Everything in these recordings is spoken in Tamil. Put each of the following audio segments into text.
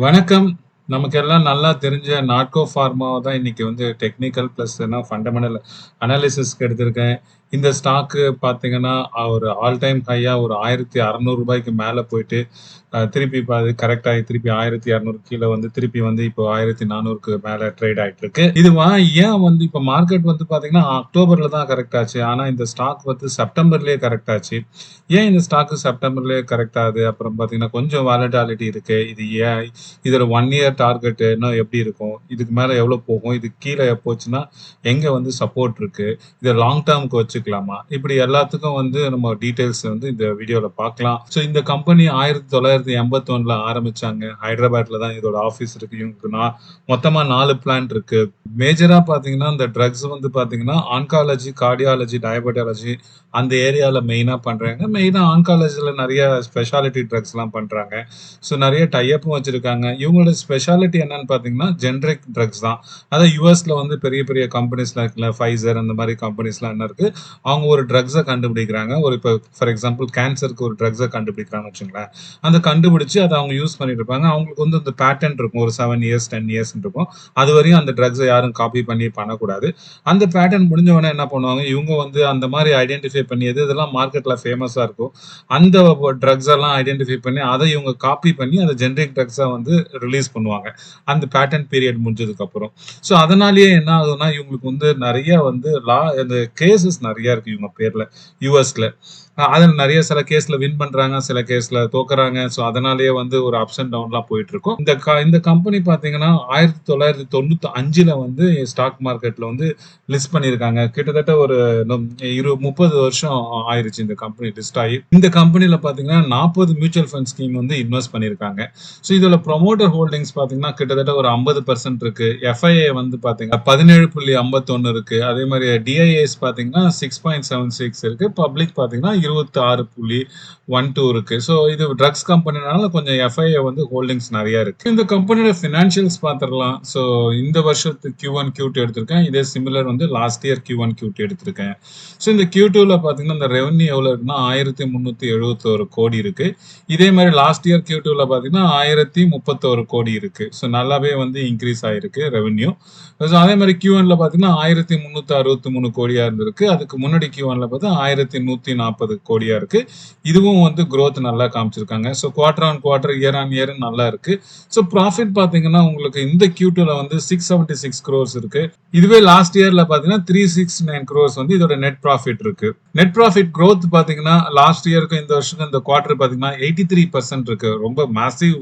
வணக்கம். நமக்கெல்லாம் நல்லா தெரிஞ்ச நாட்கோ ஃபார்மாவ தான் இன்னைக்கு வந்து டெக்னிக்கல் பிளஸ் ஃபண்டமெண்டல் அனாலிசிஸ்க்கு எடுத்திருக்கேன். இந்த ஸ்டாக்கு பார்த்தீங்கன்னா, ஒரு ஆல் டைம் ஹையா ஒரு ரூ. 1600 மேல போயிட்டு, திருப்பி கரெக்ட் ஆயி திருப்பி 1200 கீழ வந்து திருப்பி வந்து இப்போ 1400க்கு மேல ட்ரேட் ஆயிட்டு இருக்கு. ஏன் வந்து இப்ப மார்க்கெட் வந்து பார்த்தீங்கன்னா, அக்டோபர்ல தான் கரெக்ட் ஆச்சு. ஆனா இந்த ஸ்டாக் வந்து செப்டம்பர்லயே கரெக்ட் ஆச்சு. ஏன் இந்த ஸ்டாக் செப்டம்பர்லயே கரெக்ட் ஆகுது? அப்புறம் பார்த்தீங்கன்னா, கொஞ்சம் வாலட்டாலிட்டி இருக்கு. ஏன் இதோட 1 இயர் டார்கெட் இன்னும் எப்படி இருக்கும்? இதுக்கு மேல எவ்வளோ போகும்? இதுக்கு கீழ போச்சுன்னா, எங்க வந்து சப்போர்ட் இருக்கு? இத லாங் டெர்ம்க்கு வச்சுக்கலாமா? இப்படி எல்லாத்துக்கும் வந்து நம்ம டீட்டெயில்ஸ் வந்து இந்த வீடியோல பார்க்கலாம். இந்த கம்பெனி 1981ல ஆரம்பிச்சாங்க. ஹைதராபாத்ல தான் இதோட ஆஃபீஸ் இருக்கு. இவங்களுக்கு மொத்தமா 4 பிளான்ட் இருக்கு. மேஜரா பார்த்தீங்கன்னா, இந்த ட்ரக்ஸ் வந்து பார்த்தீங்கன்னா, ஆன்காலஜி, கார்டியாலஜி, டயபெட்டாலஜி அந்த ஏரியால மெயினா பண்றாங்க. மெயினா ஆன்காலஜில நெறைய ஸ்பெஷாலிட்டி ட்ரக்ஸ்லாம் பண்றாங்க. நெறைய டை அப்பும் வச்சிருக்காங்க. இவங்களோட ஸ்பெஷாலிட்டி என்னன்னு பார்த்தீங்கன்னா, ஜெனரிக் ட்ரக்ஸ் தான். அதான் யுஎஸ்ல வந்து பெரிய பெரிய கம்பெனிஸ்லாம் இருக்குல்ல, Pfizer அந்த மாரி கம்பெனிஸ்லாம் என்ன இருக்கு, அவங்க ஒரு ட்ரக்ஸ கண்டுபிடிக்கிறாங்க. இப்போ ஃபார் எக்ஸாம்பிள் கேன்சருக்கு ஒரு ட்ரக்ஸ கண்டுபிடிக்கிறாங்கன்னு வச்சுக்கங்களேன். அந்த கண்டுபிடிச்சு அத அவங்க யூஸ் பண்ணிட்டு இருப்பாங்க. அவங்களுக்கு வந்து அந்த பேட்டன்ட் இருக்கும். ஒரு 7 இயர்ஸ், 10 இயர்ஸ்ன்னு இருக்கும். அதுவரையும் அந்த ட்ரக்ஸ யாரும் காப்பி பண்ணக்கூடாது. அந்த பேட்டர்ன் முடிஞ்ச உடனே என்ன பண்ணுவாங்க, இவங்க வந்து அந்த மாரி ஐடென்டிஃபை பண்ணி எதெல்லாம் மார்க்கெட்ல ஃபேமஸா இருக்கோ, அந்த ட்ரக்ஸ் எல்லாம் ஐடென்டிஃபை பண்ணி, அத இவங்க காப்பி பண்ணி அத ஜெனரிக் ட்ரக்ஸா வந்து ரிலீஸ் பண்ணுவாங்க. அந்த பேட்டன்ட் பீரியட் முடிஞ்சதுக்கு அப்புறம். அதனாலேயே என்ன ஆகுதுன்னா, இவங்களுக்கு வந்து நெறைய வந்து அந்த கேஸஸ் நெறைய இருக்கு இவங்க பேர்ல, யுஎஸ்ல. அதுல நெறைய சில கேஸ்ல வின் பண்றாங்க, சில கேஸ்ல தோக்குறாங்க. அதனாலேயே வந்து ஒரு அப்ஸ் அண்ட் டவுன்லாம் போயிட்டு இருக்கும். இந்த கம்பெனி பார்த்தீங்கன்னா, 1995ல வந்து ஸ்டாக் மார்க்கெட்ல வந்து லிஸ்ட் பண்ணியிருக்காங்க. கிட்டத்தட்ட ஒரு 30 வருஷம் ஆயிருச்சு இந்த கம்பெனி லிஸ்ட் ஆகி. இந்த கம்பெனில பார்த்தீங்கன்னா, 40 மியூச்சுவல் ஃபண்ட் ஸ்கீம் வந்து இன்வெஸ்ட் பண்ணியிருக்காங்க. இதோட ப்ரொமோட்டர் ஹோல்டிங்ஸ் பார்த்தீங்கன்னா, கிட்டத்தட்ட ஒரு 50% இருக்கு. எஃப்ஐஏ வந்து பார்த்தீங்கன்னா 17.51 இருக்கு. அதே மாரி டிஐஏஎஸ் பார்த்தீங்கன்னா 6.76 இருக்கு. பப்ளிக் பார்த்தீங்கன்னா 26.12 இருக்கு. இது ட்ரக்ஸ் கம்பெனினால கொஞ்சம் எஃப்ஐஏ வந்து ஹோல்டிங்ஸ் நெறைய இருக்கு. இந்த கம்பெனியோட ஃபினான்ஷியல்ஸ் பார்த்துரலாம். இந்த வருஷத்துக்கு Q1, Q2 எடுத்திருக்கேன். இதே சிமிலர் வந்து லாஸ்ட் இயர் Q1, Q2 எடுத்திருக்கேன். இந்த Q2ல பார்த்தீங்கன்னா, இந்த ரெவென்யூ எவ்வளோ இருக்குன்னா 1371 கோடி இருக்கு. இதே மாரி லாஸ்ட் இயர் Q2ல பார்த்தீங்கன்னா, 1031 கோடி இருக்கு. நல்லாவே வந்து இன்கிரீஸ் ஆயிருக்கு ரெவென்யூ. அதே மாரி Q1ல பார்த்தீங்கன்னா, 1363 கோடியா இருந்திருக்கு. அதுக்கு முன்னாடி Q1ல பார்த்தா 1140 கோடியா இருக்கு. இதுவும் வந்து குரோத் நல்லா காமிச்சிருக்காங்க. Quarter on quarter, year on year நல்லா இருக்கு. ப்ராஃபிட் பார்த்தீங்கன்னா, உங்களுக்கு இந்த Q2ல வந்து 676 crores இருக்கு. இதுவே லாஸ்ட் இயர்ல பார்த்தீங்கன்னா, 369 crores வந்து இதோட நெட் ப்ராஃபிட் இருக்கு. நெட் ப்ராஃபிட் growth பார்த்தீங்கன்னா, லாஸ்ட் இயருக்கும் இந்த வருஷத்துக்கும் இந்த குவார்டர் பார்த்தீங்கன்னா 83% இருக்கு. ரொம்ப மேசிவ்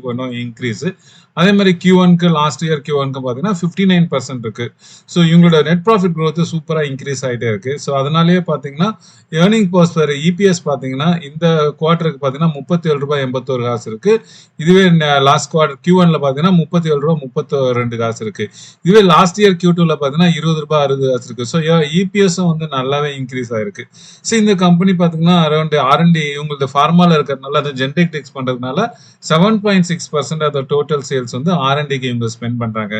இன்க்ரீஸ். அதே மாதிரி Q1க்கு லாஸ்ட் இயர் Q1க்கு பார்த்தீங்கன்னா 59% இருக்கு. இவங்களோட நெட் ப்ராஃபிட் growth சூப்பரா இன்க்ரீஸ் ஆயிட்டே இருக்கு. அதனாலேயே பார்த்தீங்கன்னா ஏர்னிங் பர் இபிஎஸ் பார்த்தீங்கன்னா இந்த குவார்டருக்கு பார்த்தீங்கன்னா ரூ. 37.81 இருக்கு. இதுவே லாஸ்ட் குவார்டர் Q1ல பார்த்தீங்கன்னா ரூ. 37.32 இருக்கு. இதுவே லாஸ்ட் இயர் Q2ல பார்த்தீங்கன்னா ரூ. 20.60 இருக்கு. இபிஎஸும் வந்து நல்லாவே இன்க்ரீஸ் ஆயிருக்கு. இந்த கம்பெனி பார்த்தீங்கன்னா அரௌண்ட் ஆர்&டி இவங்களுக்கு ஃபார்மால இருக்கிறதுனால அது ஜெனரிக் டெக்ஸ் பண்றதுனால 7.6% ஆஃப் த டோட்டல் சேல்ஸ் வந்து ஆர்&டிக்கு இவங்க ஸ்பெண்ட் பண்றாங்க.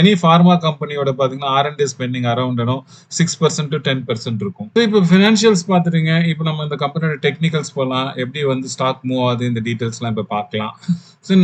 எனி ஃபார்மா கம்பெனியோட பார்த்தீங்கன்னா ஆர்&டி ஸ்பெண்டிங் அரௌண்ட் 6% to 10% இருக்கும். இப்போ ஃபினான்ஷியல்ஸ் பார்த்துட்டீங்க. இப்போ நம்ம இந்த கம்பெனியோட டெக்னிக்கல்ஸ் போகலாம். எப்படி வந்து ஸ்டாக் மூவ் ஆகுது இந்த டீட்டெயில்ஸ்லாம் இப்போ பார்க்கலாம்.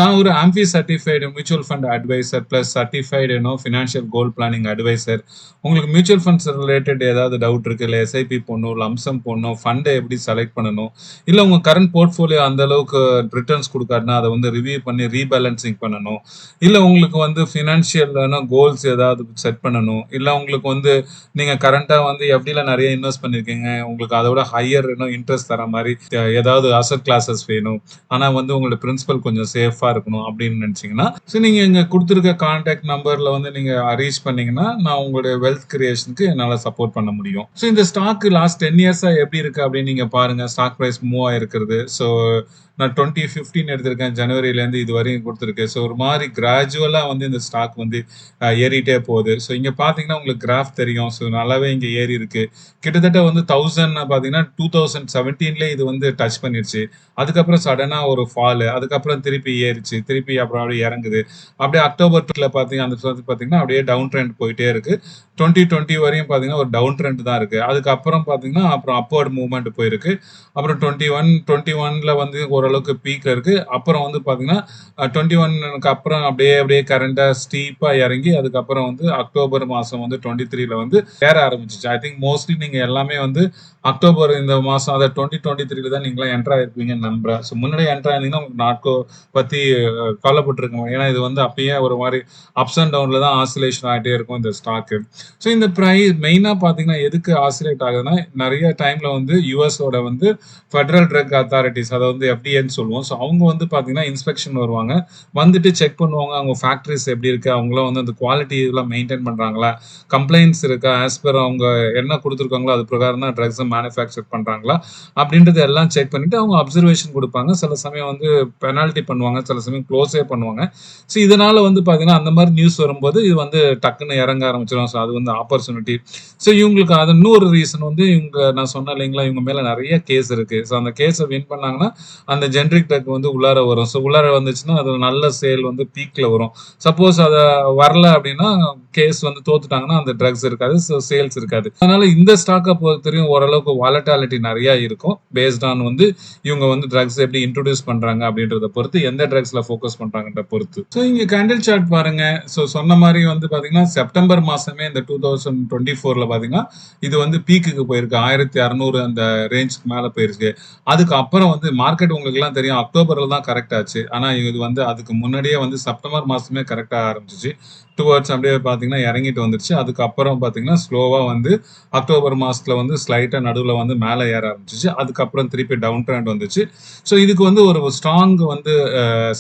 நான் ஒரு AMFI certified mutual fund advisor plus certified financial goal planning advisor. உங்களுக்கு மியூச்சுவல் ஃபண்ட்ஸ் ரிலேட்டட் ஏதாவது டவுட் இருக்கு, இல்லை எஸ்ஐபி போடணும், லம்சம் போடணும், ஃபண்டை எப்படி செலக்ட் பண்ணணும், இல்லை உங்க கரண்ட் போர்ட்ஃபோலியோ அந்த அளவுக்கு ரிட்டர்ன்ஸ் கொடுக்காருன்னா அதை வந்து ரிவ்யூ பண்ணி ரீபேலன்சிங் பண்ணணும், இல்லை உங்களுக்கு வந்து ஃபினான்ஷியல் கோல்ஸ் ஏதாவது செட் பண்ணணும், இல்லை உங்களுக்கு வந்து நீங்க கரண்டா வந்து எஃப்டில நிறைய இன்வெஸ்ட் பண்ணிருக்கீங்க, உங்களுக்கு அதோட ஹையர் இன்ட்ரெஸ்ட் தர மாதிரி ஏதாவது அசட் கிளாஸஸ் வேணும், ஆனா வந்து உங்களோட பிரின்சிபல் கொஞ்சம் சேஃபா இருக்கணும் அப்படின்னு நினைச்சீங்கன்னா நீங்க இங்க கொடுத்துருக்க கான்டாக்ட் நம்பர்ல வந்து நீங்க ரீச் பண்ணீங்கன்னா நான் உங்களுடைய வெல்த் கிரியேஷனுக்கு என்னால சப்போர்ட் பண்ண முடியும். இந்த ஸ்டாக் லாஸ்ட் 10 இயர்ஸா எப்படி இருக்கு அப்படின்னு நீங்க பாருங்க. ஸ்டாக் பிரைஸ் மூவ் ஆயிருக்கிறது. நான் 2015 எடுத்திருக்கேன். ஜனவரியிலேருந்து இது வரையும் கொடுத்துருக்கு. ஒரு மாதிரி கிராஜுவலா வந்து இந்த ஸ்டாக் வந்து ஏறிட்டே போகுது. இங்க பாத்தீங்கன்னா உங்களுக்கு கிராஃப் தெரியும். நல்லாவே இங்க ஏறி இருக்கு. கிட்டத்தட்ட வந்து 1000 பாத்தீங்கன்னா 2017 இது வந்து டச் பண்ணிருச்சு. அதுக்கப்புறம் சடனா ஒரு ஃபால், அதுக்கப்புறம் திருப்பி ஏறிச்சு, திருப்பி அப்புறம் அப்படியே இறங்குது. அப்படியே அக்டோபர்ல அந்த பாத்தீங்கன்னா அப்படியே டவுன் ட்ரெண்ட் போயிட்டே இருக்கு. 2020 வரையும் பாத்தீங்கன்னா ஒரு டவுன் ட்ரெண்ட் தான் இருக்கு. அதுக்கப்புறம் பாத்தீங்கன்னா அப்புறம் அப்வர்ட் மூவ்மெண்ட் போயிருக்கு. அப்புறம் 21ல வந்து ஓரளவுக்கு பீக்ல இருக்கு. அப்புறம் வந்து பாத்தீங்கன்னா 21க்கு அப்புறம் அப்படியே அப்படியே கரண்டா ஸ்டீப்பா இறங்கி அதுக்கப்புறம் வந்து அக்டோபர் மாசம் வந்து 23ல வந்து ஏற ஆரம்பிச்சிச்சு. ஐ திங்க் மோஸ்ட்லி நீங்க எல்லாமே வந்து அக்டோபர் இந்த மாசம் அதை 2023ல தான் நீங்களாம் என்டர் ஆயிருப்பீங்கன்னு நம்புறேன். ஸோ முன்னாடியே என்டர் ஆயிருந்தீங்கன்னா உங்களுக்கு நாட்கோ பத்தி கவலைப்பட்டிருக்க. ஏன்னா இது வந்து அப்பயே ஒரு மாதிரி அப்ஸ் அண்ட் டவுன்ல தான் ஆசிலேஷன் ஆகிட்டே இருக்கும் இந்த ஸ்டாக்கு. ஸோ இந்த ப்ரைஸ் மெயினாக பார்த்தீங்கன்னா எதுக்கு ஆசிலேட் ஆகுதுன்னா நிறைய டைம்ல வந்து யூஎஸோட வந்து ஃபெடரல் ட்ரக் அத்தாரிட்டிஸ், அதை வந்து எஃப்டிஏன்னு சொல்லுவோம். ஸோ அவங்க வந்து பார்த்தீங்கன்னா இன்ஸ்பெக்ஷன் வருவாங்க, வந்துட்டு செக் பண்ணுவாங்க அவங்க ஃபேக்ட்ரிஸ் எப்படி இருக்கு, அவங்களாம் வந்து அந்த குவாலிட்டி இதெல்லாம் மெயின்டைன் பண்றாங்களா, கம்ப்ளைண்ட்ஸ் இருக்கா, ஆஸ் பர் அவங்க என்ன கொடுத்துருக்காங்களோ அது பிரகாரம் தான் ட்ரக்ஸ் மேனுஃபேக்சர் பண்றாங்களா அப்படின்றது எல்லாம் செக் பண்ணிட்டு அவங்க அப்சர்வேஷன் கொடுப்பாங்க. சில சமயம் வந்து பெனால்ட்டி பண்ணுவாங்க, சில சமயம் க்ளோஸே பண்ணுவாங்க. ஸோ இதனால வந்து பார்த்தீங்கன்னா அந்த மாதிரி நியூஸ் வரும்போது இது வந்து டக்குன்னு இறங்க ஆரம்பிச்சிடும். ஸோ அது வந்து ஆப்பர்ச்சுனிட்டி. ஸோ இவங்களுக்கு அது இன்னொரு ரீசன் வந்து இவங்க நான் சொன்னேன் இல்லைங்களா, இவங்க மேல நிறைய கேஸ் இருக்கு. ஸோ அந்த கேஸை வின் பண்ணாங்கன்னா அந்த ஜென்ரிக் ட்ரக் வந்து உள்ளார வரும். ஸோ உள்ளார வந்துச்சுன்னா அது நல்ல சேல் வந்து பீக்ல வரும். சப்போஸ் அதை வரல அப்படின்னா கேஸ் வந்து தோத்துட்டாங்கன்னா அந்த ட்ரக்ஸ் இருக்காது, ஸோ சேல்ஸ் இருக்காது. அதனால இந்த ஸ்டாக்கை பொறுத்தவரையும் ஓரளவுக்கு வாலட்டாலிட்டி நிறைய இருக்கும். பேஸ்ட் ஆன் வந்து இவங்க வந்து ட்ரக்ஸ் எப்படி இன்ட்ரோடியூஸ் பண்றாங்க அப்படின்றத பொறுத்து, எந்த ட்ரக்ஸ்ல ஃபோக்கஸ் பண்றாங்கன்ற பொறுத்து. ஸோ இங்க கேண்டில் சார்ட் பாருங்க. ஸோ சொன்ன மாதிரி வந்து பாத்தீங்கன்னா செப்டம்பர் மாசமே இந்த 2024ல பாத்தீங்கன்னா இது வந்து பீக்குக்கு போயிருக்கு. 1600 அந்த ரேஞ்சுக்கு மேல போயிருக்கு. அதுக்கு அப்புறம் வந்து மார்க்கெட் உங்களுக்கு எல்லாம் தெரியும் அக்டோபர்ல தான் கரெக்ட் ஆச்சு. ஆனா இது வந்து அதுக்கு முன்னாடியே வந்து செப்டம்பர் மாசமே கரெக்டா ஆரம்பிச்சிச்சு. டுவர்ட்ஸ் அப்படியே பாத்தீங்கன்னா இறங்கிட்டு வந்துருச்சு. அதுக்கப்புறம் பாத்தீங்கன்னா ஸ்லோவா வந்து அக்டோபர் மாசத்துல வந்து ஸ்லைட்டா நடுவுல வந்து மேல ஏற ஆரம்பிச்சிச்சு. அதுக்கப்புறம் திருப்பி டவுன் ட்ரெண்ட் வந்துச்சு. ஸோ இதுக்கு வந்து ஒரு ஸ்ட்ராங் வந்து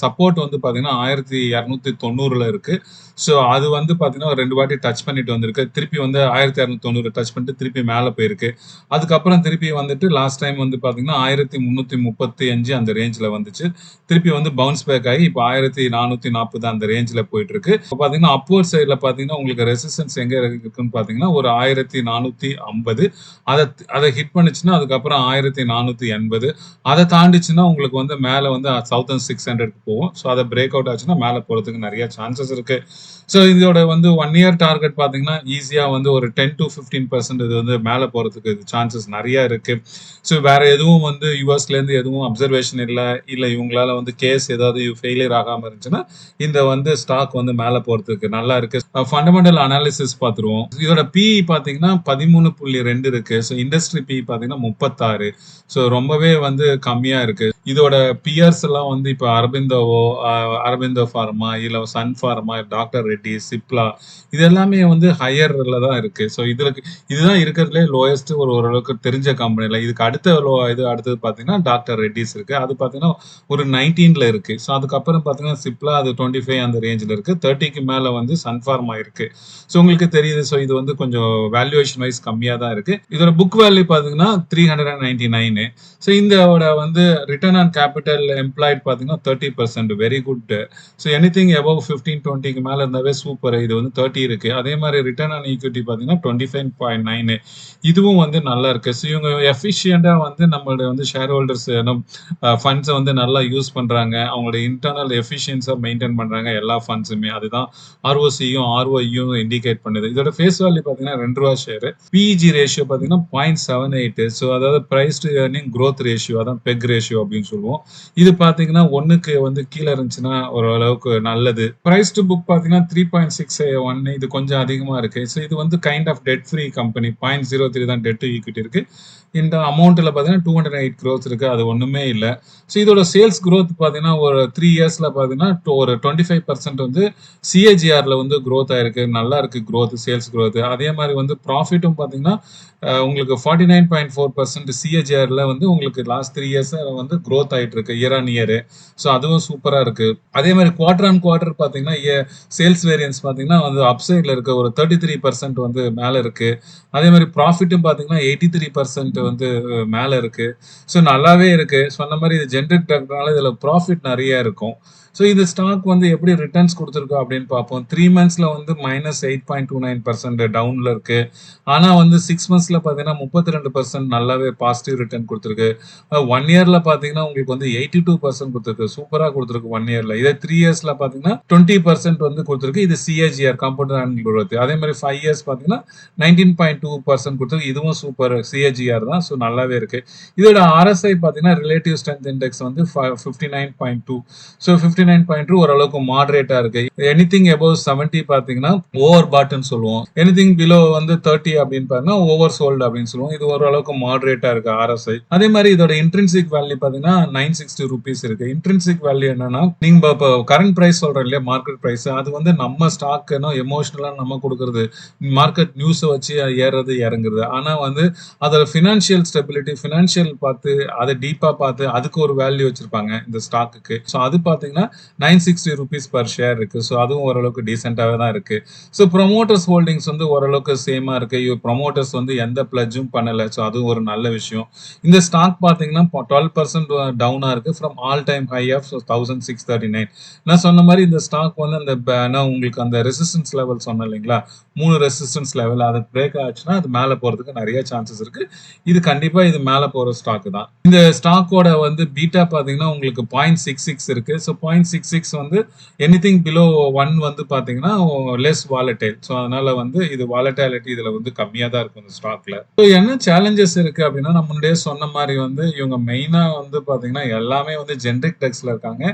சப்போர்ட் வந்து பாத்தீங்கன்னா 1290ல இருக்கு. ஸோ அது வந்து பாத்தீங்கன்னா ஒரு 2 வாட்டி டச் பண்ணிட்டு வந்திருக்கு. திருப்பி வந்து 1290 டச் பண்ணிட்டு திருப்பி மேல போயிருக்கு. அதுக்கப்புறம் திருப்பி வந்துட்டு லாஸ்ட் டைம் வந்து பாத்தீங்கன்னா 1335 அந்த ரேஞ்சில் வந்துச்சு. திருப்பி வந்து பவுன்ஸ் பேக் ஆகி இப்போ 1440 அந்த ரேஞ்சில் போயிட்டு இருக்கு. இப்போ பாத்தீங்கன்னா அப்வர்ட் சைடில் பாத்தீங்கன்னா உங்களுக்கு ரெசிஸ்டன்ஸ் எங்க இருக்குன்னு பாத்தீங்கன்னா ஒரு 1450. அதை அதை ஹிட் பண்ணுச்சுன்னா அதுக்கப்புறம் 1480. அதை தாண்டிச்சுன்னா உங்களுக்கு வந்து மேல வந்து 1600க்கு போகும். ஸோ அதை பிரேக் அவுட் ஆச்சுன்னா மேல போறதுக்கு நிறைய சான்சஸ் இருக்கு. ஸோ இதோட வந்து 1 இயர் டார்கெட் பாத்தீங்கன்னா ஈஸியா வந்து ஒரு 10 to 15% இது வந்து மேல போறதுக்கு சான்சஸ் நிறைய இருக்கு. ஸோ வேற எதுவும் வந்து யூஎஸ்ல இருந்து எதுவும் அப்சர்வேஷன் இல்ல இவங்களால வந்து கேஸ் ஏதாவது ஃபெயிலியர் ஆகாம இருந்துச்சுன்னா இந்த வந்து ஸ்டாக் வந்து மேல போறதுக்கு நல்லா இருக்கு. ஃபண்டமெண்டல் அனாலிசிஸ் பார்த்துருவோம். இதோட பிஇ பாத்தீங்கன்னா 13.2 இருக்கு. ஸோ இண்டஸ்ட்ரி பிஇ பாத்தீங்கன்னா 36. ஸோ ரொம்பவே வந்து கம்மியா இருக்கு. இதோட பியர்ஸ் எல்லாம் வந்து இப்போ அரபிந்தோ ஃபார்மா, இல்ல சன் ஃபார்மா, டாக்டர் ரெட்டி, சிப்லா இது எல்லாமே வந்து ஹையர்ல தான் இருக்கு. ஸோ இதுதான் இருக்கிறதுலே லோயஸ்ட் ஓரளவுக்கு தெரிஞ்ச கம்பெனில. இதுக்கு அடுத்தது பாத்தீங்கன்னா டாக்டர் ரெட்டிஸ் இருக்கு. அது பாத்தீங்கன்னா ஒரு 19ல இருக்கு. ஸோ அதுக்கப்புறம் பாத்தீங்கன்னா சிப்லா அது 25 அந்த ரேஞ்சில் இருக்கு. 30க்கு மேல வந்து சன்ஃபார்மா இருக்கு. ஸோ உங்களுக்கு தெரியுது. ஸோ இது வந்து கொஞ்சம் வேல்யூவேஷன் வைஸ் கம்மியா தான் இருக்கு. இதோட புக் வேல்யூ பாத்தீங்கன்னா 399. ஸோ இதோட வந்து ரிட்டர்ன் ஆன் கேபிட்டல் எம்ப்ளாய்ட் பாத்தீங்கன்னா 30%, very good. So anything above 15-20க்கு மேல இருந்தாவே சூப்பர். இது வந்து 30 இருக்கு. அதே மாதிரி ரிட்டர்ன் ஆன் ஈக்விட்டி பாத்தீங்கன்னா 25.9. இதுவும் வந்து நல்லா இருக்கு. ஸோ இவங்க எஃபிஷியண்டா வந்து நம்மளுடைய வந்து ஷேர் ஹோல்டர்ஸ் ஃபண்ட்ஸை வந்து நல்லா யூஸ் பண்றாங்க. அவங்களோட இன்டர்னல் எஃபிஷியன்ஸா மெயின்டைன் பண்றாங்க எல்லா ஃபண்ட்ஸுமே. அதுதான் ஆர்ஓசியும் ஆர்ஓஐயும் இண்டிகேட் பண்ணுது. இதோட ஃபேஸ் வேல்யூ பாத்தீங்கன்னா ₹2 ஷேர். பிஇஜி ரேஷியோ பாத்தீங்கன்னா 0.78. ஸோ அதாவது price to earning growth ratio, அதான் பெக் ரேஷியோ அப்படின்னு சொல்லுவோம். இது பாத்தீங்கன்னா 1க்கு வந்து கீழே இருந்துச்சுன்னா ஓரளவுக்கு நல்லது. பிரைஸ் டு புக் பாத்தீங்கன்னா 3.61. இது கொஞ்சம் அதிகமா இருக்கு. ஸோ இது வந்து kind of debt free company. 0.03 தான் டெட் டு ஈக்விட்டி இருக்கு. இந்த அமௌண்ட்ல பாத்தீங்கன்னா 208 crores இருக்கு. அது ஒண்ணுமே இல்ல. ஸோ இதோட சேல்ஸ் growth பாத்தீங்கன்னா ஒரு 3 இயர்ஸ்ல பாத்தீங்கன்னா ஒரு 25% வந்து சிஏஜிஆர்ல வந்து growth ஆயிருக்கு. நல்லா இருக்கு growth, சேல்ஸ் growth. அதே மாதிரி வந்து ப்ராஃபிட்டும் பாத்தீங்கன்னா உங்களுக்கு 49.4% சிஏஜிஆர்ல வந்து உங்களுக்கு லாஸ்ட் 3 இயர்ஸ் வந்து growth ஆயிட்டு இருக்கு இயர் ஆன் இயர். ஸோ அதுவும் சூப்பரா இருக்கு. அதே மாதிரி குவார்டர் ஆன் குவார்டர் பாத்தீங்கன்னா சேல்ஸ் வேரியன்ஸ் பாத்தீங்கன்னா வந்து அப்சைட்ல இருக்க ஒரு 33% வந்து மேல இருக்கு. அதே மாதிரி ப்ராஃபிட்டும் பாத்தீங்கன்னா 83% வந்து மேல இருக்கு. ஸோ நல்லாவே இருக்கு. சொன்ன மாதிரி இது ஜென்ரிக் ட்ரக்னால இதுல ப்ராஃபிட் நிறைய இருக்கும். ஸோ இந்த ஸ்டாக் வந்து எப்படி ரிட்டர்ன்ஸ் குடுத்திருக்கு அப்படின்னு பார்ப்போம். 3 மந்த்ஸ்ல வந்து -8.29% டவுன்ல இருக்கு. ஆனா வந்து 6 மந்த்ஸ்ல பார்த்தீங்கன்னா 32% நல்லாவே பாசிட்டிவ் ரிட்டர்ன் குடுத்திருக்கு. 1 இயர்ல பார்த்தீங்கன்னா, உங்களுக்கு வந்து 82% குடுத்திருக்கு. சூப்பரா குடுத்திருக்கு 1 இயர்ல. இதே 3 இயர்ஸ்ல பார்த்தீங்கன்னா, 20% வந்து குடுத்திருக்கு. இது சிஏஜிஆர் காம்பவுண்ட் ஆனுவல் குரோத். அதே மாரி 5 இயர்ஸ் பார்த்தீங்கன்னா, 19.2% குடுத்திருக்கு. இதுவும் சூப்பர் சிஏஜிஆர் தான். ஸோ நல்லாவே இருக்கு. இதோட ஆர்எஸ்ஐ பார்த்தீங்கன்னா, ரிலேட்டிவ் ஸ்ட்ரென்த் இண்டெக்ஸ் வந்து 59.2. ஸோ 59.2 ஓரளவுக்கு மாடரேட்டா இருக்கு. எனிதிங் அபோவ் 70 பார்த்தீங்கன்னா, ஓவர் பாட்ன்னு சொல்லுவோம். எனிதிங் பிலோ வந்து 30 அப்படின்னு பார்த்தீங்கன்னா, ஓவர் சோல்டு அப்படின்னு சொல்லுவோம். இது ஓரளவுக்கு மாடரேட்டா இருக்கு ஆர்எஸ்ஐ. அதே மாரி இதோட இன்ட்ரின்சிக் வேல்யூ பார்த்தீங்கன்னா, ₹960 இருக்கு. இன்ட்ரின்சிக் வேல்யூ என்னன்னா, நீங்க இப்போ கரண்ட் பிரைஸ் சொல்றோம் இல்லையா, மார்க்கெட் பிரைஸ். அது வந்து நம்ம ஸ்டாக் எமோஷனலா நம்ம குடுக்குறது. மார்க்கெட் நியூஸ வச்சு ஏறுறது, இறங்குறது. ஆனா வந்து அதோட ஃபினான்ஷியல் ஸ்டெபிலிட்டி, ஃபினான்ஷியல் பார்த்து, அத டீப்பா பார்த்து, அதுக்கு ஒரு வேல்யூ வச்சிருப்பாங்க இந்த ஸ்டாக்குக்கு. ஸோ அது பார்த்தீங்கன்னா, ₹960 பெர் ஷேர் இருக்கு. ஸோ அதுவும் ஓரளவுக்கு டீசென்ட்டாவே தான் இருக்கு. ஸோ ப்ரமோட்டர்ஸ் ஹோல்டிங்ஸ் வந்து ஓரளவுக்கு சேமா இருக்கு. ப்ரமோட்டர்ஸ் வந்து எந்த பிளட்ஜும் பண்ணல. ஸோ அதுவும் ஒரு நல்ல விஷயம். இந்த ஸ்டாக் பார்த்தீங்கன்னா 12% டவுனா இருக்கு from all time high of 1639. நான் சொன்ன மாரி இந்த ஸ்டாக் வந்து அந்த உங்களுக்கு அந்த ரெசிஸ்டன்ஸ் லெவல் சொன்னேன் இல்லைங்களா? 3 ரெசிஸ்டன்ஸ் லெவல் அது பிரேக் ஆச்சுன்னா, அது மேல போறதுக்கு நெறைய சான்சஸ் இருக்கு. இது கண்டிப்பா இது மேல போற ஸ்டாக் தான். இந்த ஸ்டாக்கோட வந்து பீட்டா பார்த்தீங்கன்னா, உங்களுக்கு 0.66 இருக்கு. ஸோ 0.66 வந்து எனிதிங் பிலோ 1 வந்து பார்த்தீங்கன்னா, லெஸ் வாலடைல். ஸோ அதனால வந்து இது வாலடைலிட்டி இதுல வந்து கம்மியா தான் இருக்கும் இந்த ஸ்டாக்ல. ஸோ என்ன சேலஞ்சஸ் இருக்கு அப்படின்னா, நான் முன்னாடியே சொன்ன மாரி வந்து இவங்க மெயினா வந்து பார்த்தீங்கன்னா, எல்லாமே வந்து ஜெனரிக் ட்ரக்ஸ்ல இருக்காங்க.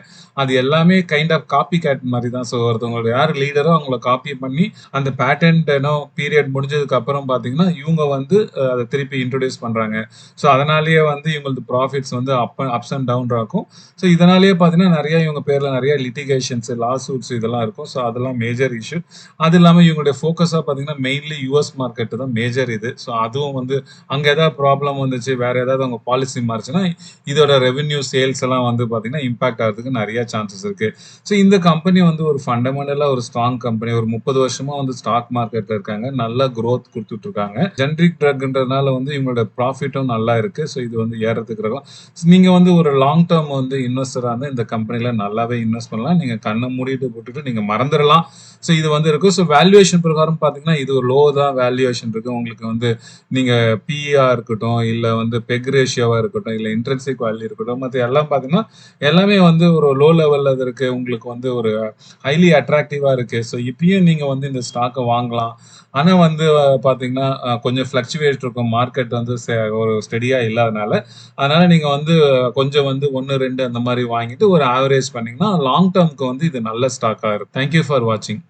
அது எல்லாமே கைண்ட் ஆஃப் காப்பி கேட் மாரி தான். ஸோ ஒருத்தவங்க யார் லீடரோ அவங்கள காப்பி பண்ணி அந்த பேட்டன்ட் பீரியட் முடிஞ்சதுக்கு அப்புறம் பார்த்தீங்கன்னா, இவங்க வந்து அத திருப்பி இன்ட்ரோடியூஸ் பண்றாங்க. ஸோ அதனாலேயே வந்து இவங்களது ப்ராஃபிட்ஸ் வந்து அப்ஸ் அண்ட் டவுன் இருக்கும். ஸோ இதனாலேயே பார்த்தீங்கன்னா, நெறைய இவங்க பேர்ல நெறைய லிட்டிகேஷன்ஸ், லா சூட்ஸ் இதெல்லாம் இருக்கும். ஸோ அதெல்லாம் மேஜர் இஷ்யூ. அது இல்லாம இவங்களுடைய ஃபோக்கஸா பார்த்தீங்கன்னா, மெயின்லி யுஎஸ் மார்க்கெட் தான் மேஜர் இது. ஸோ அதுவும் வந்து அங்க ஏதாவது ப்ராப்ளம் வந்துச்சு, வேற ஏதாவது அவங்க பாலிசி மாறுச்சுன்னா, இதோட ரெவென்யூ சேல்ஸ் எல்லாம் வந்து பார்த்தீங்கன்னா, இம்பாக்ட் ஆகுறதுக்கு நெறைய சான்சஸ் இருக்கு. ஸோ இந்த கம்பெனி வந்து ஒரு ஃபண்டமெண்டலா ஒரு ஸ்ட்ராங் கம்பெனி. ஒரு 30 வருஷமா வந்து ஸ்டாக் மார்க்கெட்ல இருக்காங்க. நல்ல குரோத் குடுத்துட்டு இருக்காங்க. ஜெனரிக் ட்ரக்ன்றதுனால வந்து இவங்களோட ப்ராஃபிட்டும் நல்லா இருக்கு. ஸோ இது வந்து ஏறதுக்கு இருக்கும். நீங்க வந்து ஒரு லாங் டெர்ம் வந்து இன்வெஸ்டரா இருந்தா இந்த கம்பெனில நல்லாவே இன்வெஸ்ட் பண்ணலாம். நீங்க கண்ண மூடிட்டு போட்டுட்டு நீங்க மறந்துறலாம். ஸோ இது வந்து இருக்கும். ஸோ வேல்யூவேஷன் பிரகாரம் பார்த்தீங்கன்னா, இது ஒரு லோ தான் வேல்யூவேஷன் இருக்கு. உங்களுக்கு வந்து நீங்க பிஇயா இருக்கட்டும், இல்ல வந்து பெக் ரேஷியோவா இருக்கட்டும், இல்ல இன்ட்ரின்சிக் வேல்யூ இருக்கட்டும், மத்த எல்லாம் பார்த்தீங்கன்னா, எல்லாமே வந்து ஒரு லோ லெவல்ல இருக்கு. உங்களுக்கு வந்து ஒரு ஹைலி அட்ராக்டிவா இருக்கு. ஸோ இப்பயும் நீங்க வந்து இந்த ஸ்டாக்க வாங்கலாம். ஆனா வந்து பார்த்தீங்கன்னா, கொஞ்சம் ஃப்ளக்சுவேட் இருக்கும். மார்க்கெட் வந்து ஒரு ஸ்டெடியா இல்லாதனால. அதனால நீங்க வந்து கொஞ்சம் வந்து 1, 2 அந்த மாரி வாங்கிட்டு ஒரு ஆவரேஜ் பண்ணீங்கன்னா, லாங் டெர்ம்க்கு வந்து இது நல்ல ஸ்டாக்கா இருக்கும். தேங்க் யூ ஃபார் வாட்சிங்.